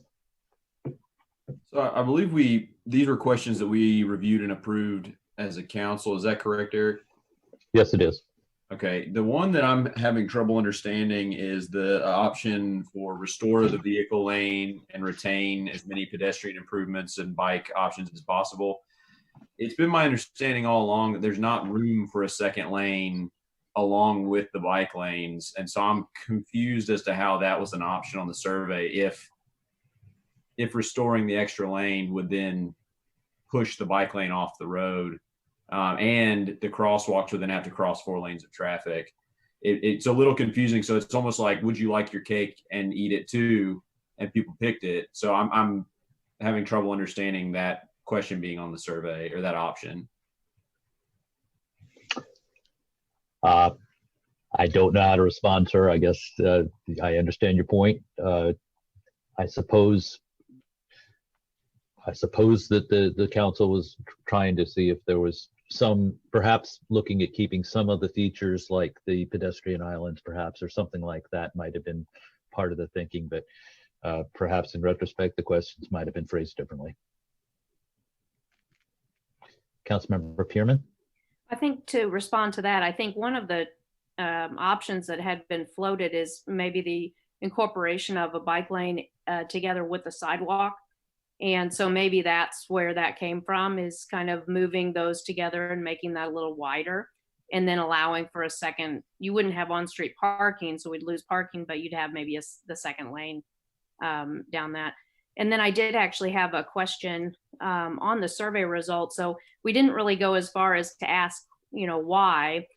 So I believe these were questions that we reviewed and approved as a council. Is that correct, Eric? Yes, it is. Okay. The one that I'm having trouble understanding is the option for restore the vehicle lane and retain as many pedestrian improvements and bike options as possible. It's been my understanding all along that there's not room for a second lane along with the bike lanes. And so I'm confused as to how that was an option on the survey. If restoring the extra lane would then push the bike lane off the road, and the crosswalks would then have to cross 4 lanes of traffic. It's a little confusing. So it's almost like, would you like your cake and eat it too? And people picked it. So I'm having trouble understanding that question being on the survey or that option. I don't know how to respond, sir. I guess I understand your point. I suppose that the council was trying to see if there was some, perhaps looking at keeping some of the features like the pedestrian islands, perhaps, or something like that might have been part of the thinking, but perhaps in retrospect, the questions might have been phrased differently. Councilmember Pearman? I think to respond to that, I think one of the options that had been floated is maybe the incorporation of a bike lane together with the sidewalk. And so maybe that's where that came from, is kind of moving those together and making that a little wider, and then allowing for a second. You wouldn't have on-street parking, so we'd lose parking, but you'd have maybe the second lane down that. And then I did actually have a question on the survey results. So we didn't really go as far as to ask, why,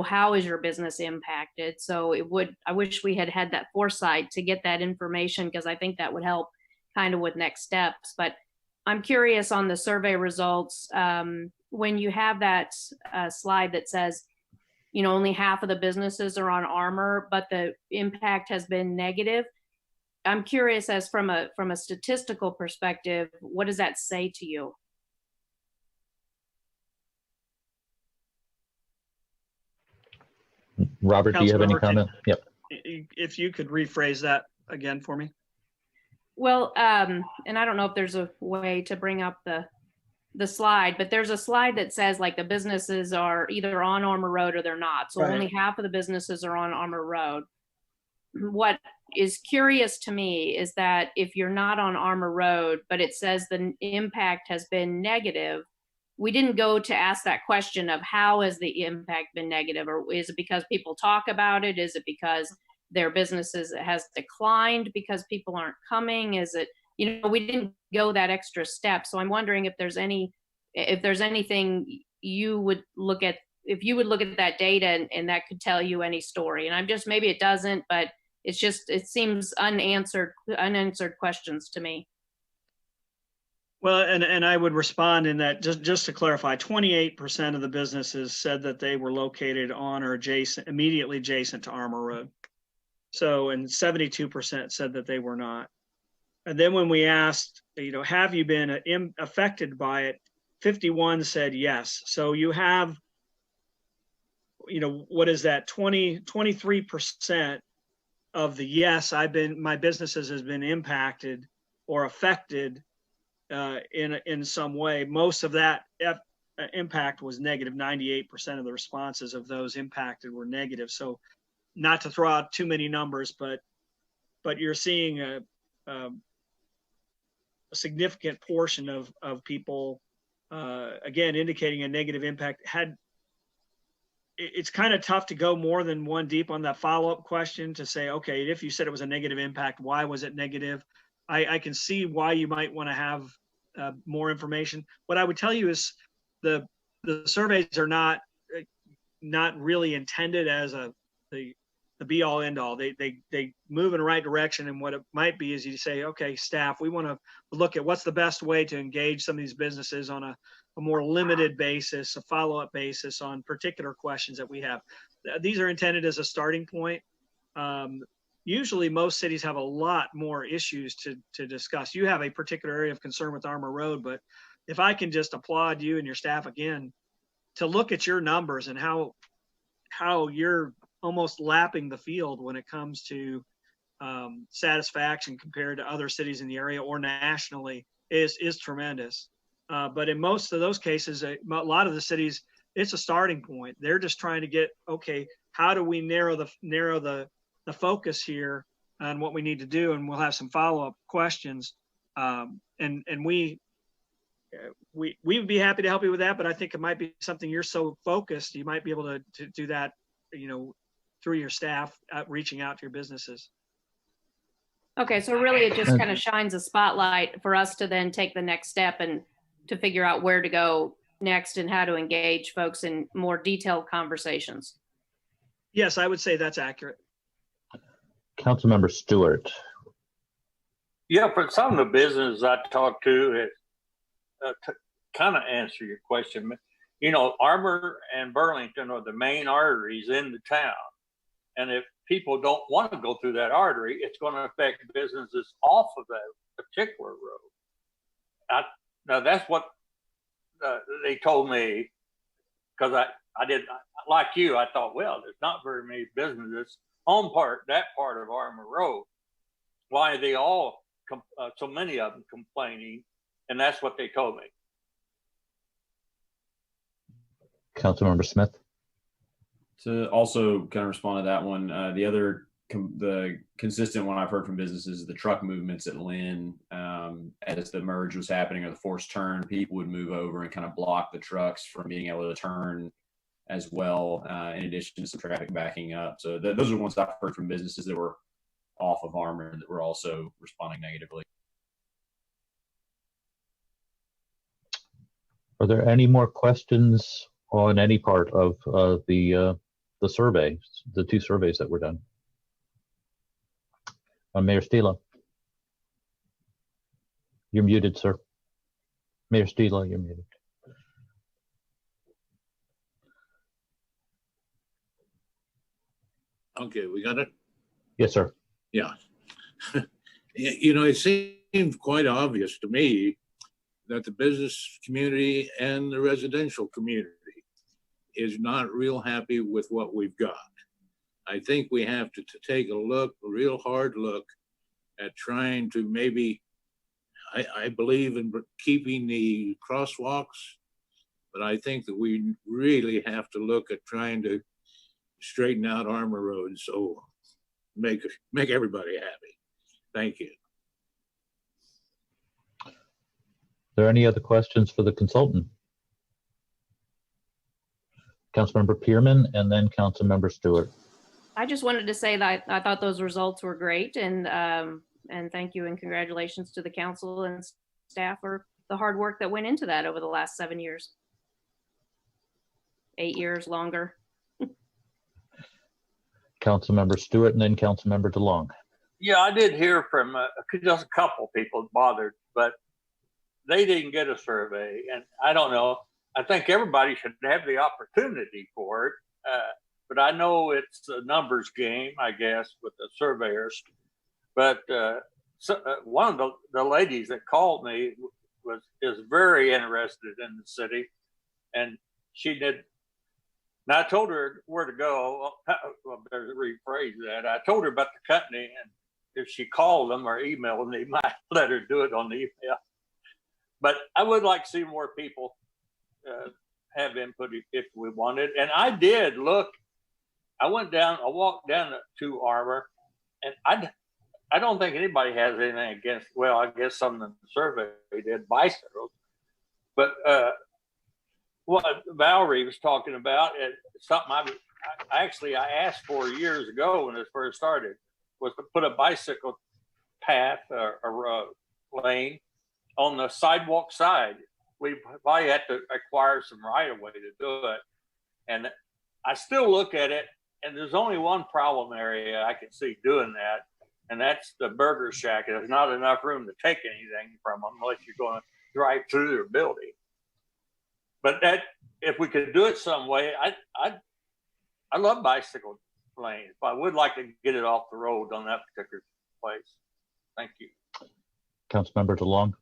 how is your business impacted? So I wish we had had that foresight to get that information, because I think that would help kind of with next steps. But I'm curious on the survey results, when you have that slide that says, only half of the businesses are on Armor, but the impact has been negative. I'm curious, as from a statistical perspective, what does that say to you? Robert, do you have any comment? Yep. If you could rephrase that again for me. Well, and I don't know if there's a way to bring up the slide, but there's a slide that says like the businesses are either on Armor Road or they're not. So Right. Only half of the businesses are on Armor Road. What is curious to me is that if you're not on Armor Road, but it says the impact has been negative, we didn't go to ask that question of how has the impact been negative, or is it because people talk about it? Is it because their businesses has declined because people aren't coming? Is it, we didn't go that extra step. So I'm wondering if there's anything you would look at, if you would look at that data and that could tell you any story. And maybe it doesn't, but it seems unanswered questions to me. Well, and I would respond in that, just to clarify, 28% of the businesses said that they were located on or immediately adjacent to Armor Road. So, and 72% said that they were not. And then when we asked, have you been affected by it? 51 said yes. So you have, what is that? 23% of the yes, my businesses has been impacted or affected in some way. Most of that impact was negative. 98% of the responses of those impacted were negative. So, not to throw out too many numbers, but you're seeing a significant portion of people, again, indicating a negative impact. It's kind of tough to go more than one deep on that follow-up question to say, okay, if you said it was a negative impact, why was it negative? I can see why you might want to have more information. What I would tell you is the surveys are not really intended as the be all end all. They move in the right direction, and what it might be is you say, okay, staff, we want to look at what's the best way to engage some of these businesses on a more limited basis, a follow-up basis on particular questions that we have. These are intended as a starting point. Usually most cities have a lot more issues to discuss. You have a particular area of concern with Armor Road, but if I can just applaud you and your staff again to look at your numbers and how you're almost lapping the field when it comes to satisfaction compared to other cities in the area or nationally is tremendous. But in most of those cases, a lot of the cities, it's a starting point. They're just trying to get, okay, how do we narrow the focus here on what we need to do? And we'll have some follow-up questions. And we would be happy to help you with that, but I think it might be something you're so focused, you might be able to do that, through your staff, reaching out to your businesses. Okay, so really it just kind of shines a spotlight for us to then take the next step and to figure out where to go next and how to engage folks in more detailed conversations. Yes, I would say that's accurate. Councilmember Stewart. Yeah, for some of the businesses I talked to, to kind of answer your question, you know, Armour and Burlington are the main arteries in the town. And if people don't want to go through that artery, it's going to affect businesses off of that particular road. Now that's what they told me, because I did, like you, I thought, well, there's not very many businesses on that part of Armour Road. Why are they all, so many of them complaining? And that's what they told me. Councilmember Smith. To also kind of respond to that one, the consistent one I've heard from businesses is the truck movements at Lynn. As the merge was happening or the forced turn, people would move over and kind of block the trucks from being able to turn as well, in addition to some traffic backing up. So those are the ones I've heard from businesses that were off of Armour that were also responding negatively. Are there any more questions on any part of the survey, the two surveys that were done? Mayor Stila. You're muted, sir. Mayor Stila, you're muted. Okay, we got it? Yes, sir. Yeah. You know, it seemed quite obvious to me that the business community and the residential community is not real happy with what we've got. I think we have to take a real hard look at trying to maybe, I believe in keeping the crosswalks, but I think that we really have to look at trying to straighten out Armour Road, so make everybody happy. Thank you. Are there any other questions for the consultant? Councilmember Pearman and then Councilmember Stewart. I just wanted to say that I thought those results were great, and thank you and congratulations to the council and staff for the hard work that went into that over the last 7 years. 8 years longer. Councilmember Stewart and then Councilmember DeLong. Yeah, I did hear from just a couple people bothered, but they didn't get a survey. And I don't know, I think everybody should have the opportunity for it. But I know it's a numbers game, I guess, with the surveyors. But one of the ladies that called me is very interested in the city, and she did. And I told her where to go. Well, better rephrase that. I told her about the company, and if she called them or emailed them, they might let her do it on the email. But I would like to see more people have input if we wanted. And I did look. I walked down to Armour, and I don't think anybody has anything against, well, I guess some of the survey did bicycles, but what Valerie was talking about, something I asked for years ago when it first started, was to put a bicycle path or lane on the sidewalk side. We probably had to acquire some right of way to do it. And I still look at it, and there's only one problem area I can see doing that, and that's the Burger Shack. There's not enough room to take anything from them unless you're going to drive through their building. But that, if we could do it some way, I love bicycle lanes, but I would like to get it off the road on that particular place. Thank you. Councilmember DeLong.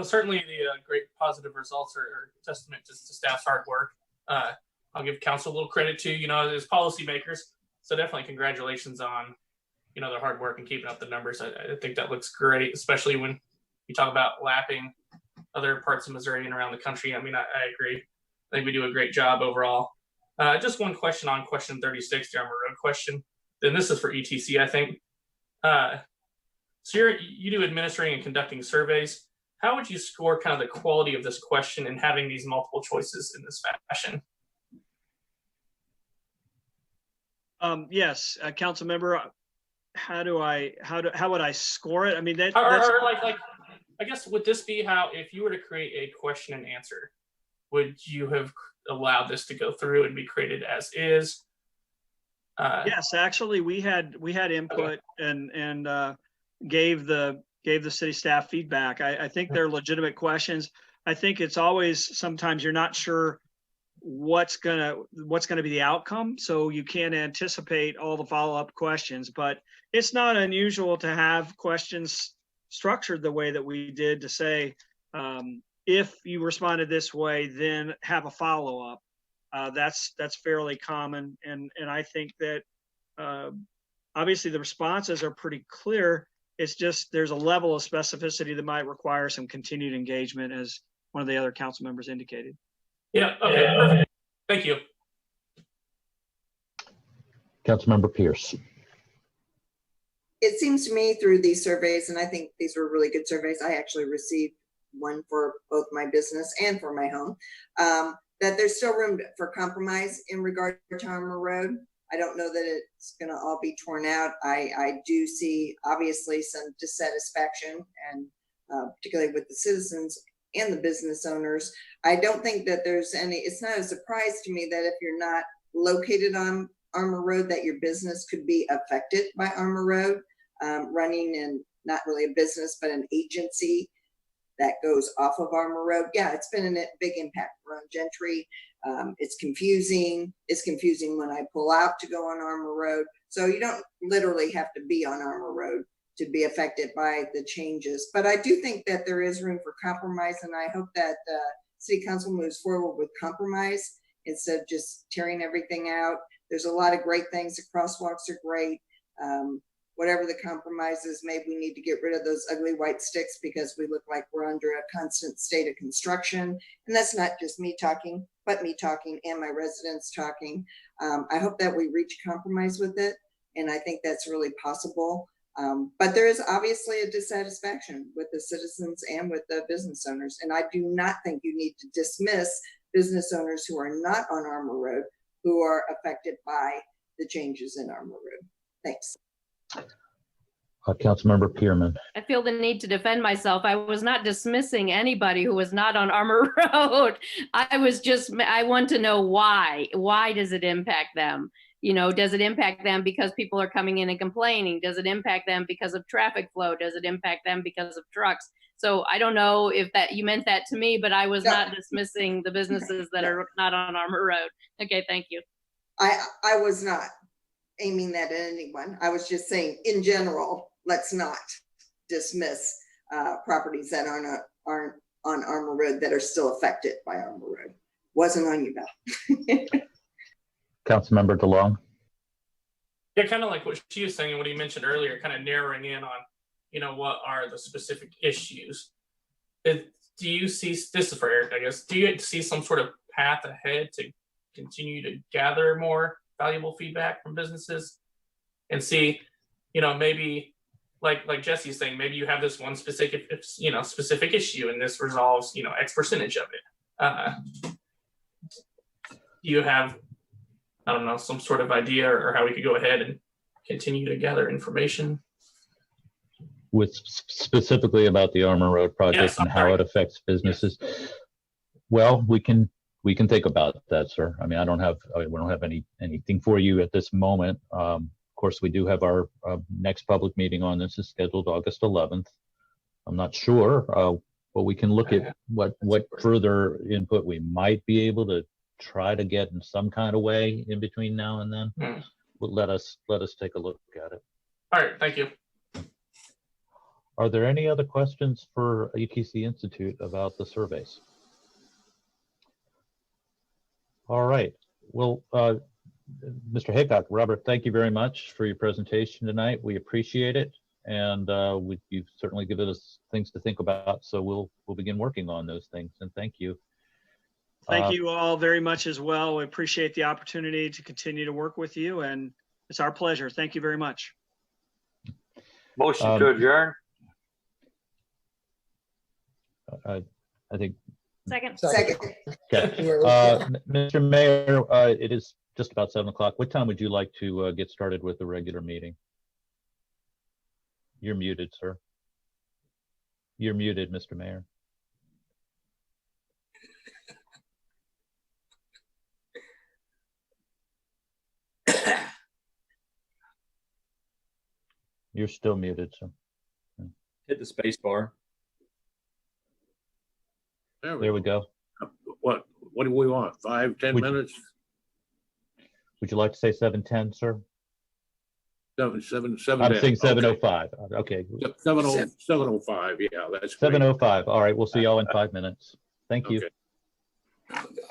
Certainly the great positive results are a testament to staff's hard work. I'll give council a little credit too, as policymakers. So definitely congratulations on, their hard work and keeping up the numbers. I think that looks great, especially when you talk about lapping other parts of Missouri and around the country. I mean, I agree. I think we do a great job overall. Just one question on question 36, the Armour Road question. Then this is for ETC, I think. So you do administering and conducting surveys. How would you score kind of the quality of this question and having these multiple choices in this fashion? Yes, council member, how would I score it? I mean, that's I guess, would this be how, if you were to create a question and answer, would you have allowed this to go through and be created as is? Yes, actually we had input. Okay. and gave the gave the city staff feedback. I think they're legitimate questions. I think it's always, sometimes you're not sure what's gonna be the outcome, so you can't anticipate all the follow-up questions. But it's not unusual to have questions structured the way that we did, to say, if you responded this way, then have a follow-up. That's fairly common, and I think that obviously the responses are pretty clear. It's just there's a level of specificity that might require some continued engagement, as one of the other council members indicated. Yeah, okay, perfect. Thank you. Councilmember Pierce. It seems to me through these surveys, and I think these were really good surveys, I actually received one for both my business and for my home, that there's still room for compromise in regard to Armour Road. I don't know that it's going to all be torn out. I do see obviously some dissatisfaction, and particularly with the citizens and the business owners. I don't think that there's any, it's not a surprise to me that if you're not located on Armour Road, that your business could be affected by Armour Road, running in not really a business, but an agency that goes off of Armour Road. Yeah, it's been a big impact around Gentry. It's confusing. It's confusing when I pull out to go on Armour Road. So you don't literally have to be on Armour Road to be affected by the changes. But I do think that there is room for compromise, and I hope that City Council moves forward with compromise instead of just tearing everything out. There's a lot of great things. The crosswalks are great. Whatever the compromise is, maybe we need to get rid of those ugly white sticks because we look like we're under a constant state of construction. And that's not just me talking, but me talking and my residents talking. I hope that we reach compromise with it. And I think that's really possible. But there is obviously a dissatisfaction with the citizens and with the business owners. And I do not think you need to dismiss business owners who are not on Armour Road, who are affected by the changes in Armour Road. Thanks. Councilmember Pearman. I feel the need to defend myself. I was not dismissing anybody who was not on Armour Road. I want to know why. Why does it impact them? You know, does it impact them because people are coming in and complaining? Does it impact them because of traffic flow? Does it impact them because of trucks? So I don't know if that you meant that to me, but I was not dismissing the businesses that are not on Armour Road. Okay, thank you. I was not aiming that at anyone. I was just saying, in general, let's not dismiss properties that aren't on Armour Road that are still affected by Armour Road. Wasn't on you, Beth. Councilmember DeLong. Yeah, kind of like what she was saying and what he mentioned earlier, kind of narrowing in on, you know, what are the specific issues. Do you see, this is for Eric, I guess, do you see some sort of path ahead to continue to gather more valuable feedback from businesses and see, you know, maybe like Jesse's saying, maybe you have this one specific issue and this resolves, you know, X percentage of it. Do you have, I don't know, some sort of idea or how we could go ahead and continue to gather information? With specifically about the Armour Road project, yes, and how it affects businesses. Yes. Well, we can think about that, sir. I mean, we don't have anything for you at this moment. Of course, we do have our next public meeting on this is scheduled August 11th. I'm not sure, but we can look at what further input we might be able to try to get in some kind of way in between now and then. But let us take a look at it. All right, thank you. Are there any other questions for UTC Institute about the surveys? All right. Well, Mr. Haycock, Robert, thank you very much for your presentation tonight. We appreciate it, and you've certainly given us things to think about. So we'll begin working on those things. And thank you. Thank you all very much as well. We appreciate the opportunity to continue to work with you, and it's our pleasure. Thank you very much. Motion to adjourn. I think. Second. Second. Okay. Mr. Mayor, it is just about 7 o'clock. What time would you like to get started with the regular meeting? You're muted, sir. You're muted, Mr. Mayor. You're still muted, sir. hit the space bar. There There we go. What do we want? 5, 10 Would- minutes? Would you like to say 7:10, sir? 7. I'm saying Okay. 7:05. Okay, 7:05. Yeah, that's great. 7:05. All right, we'll see y'all in 5 minutes. Thank you. Okay.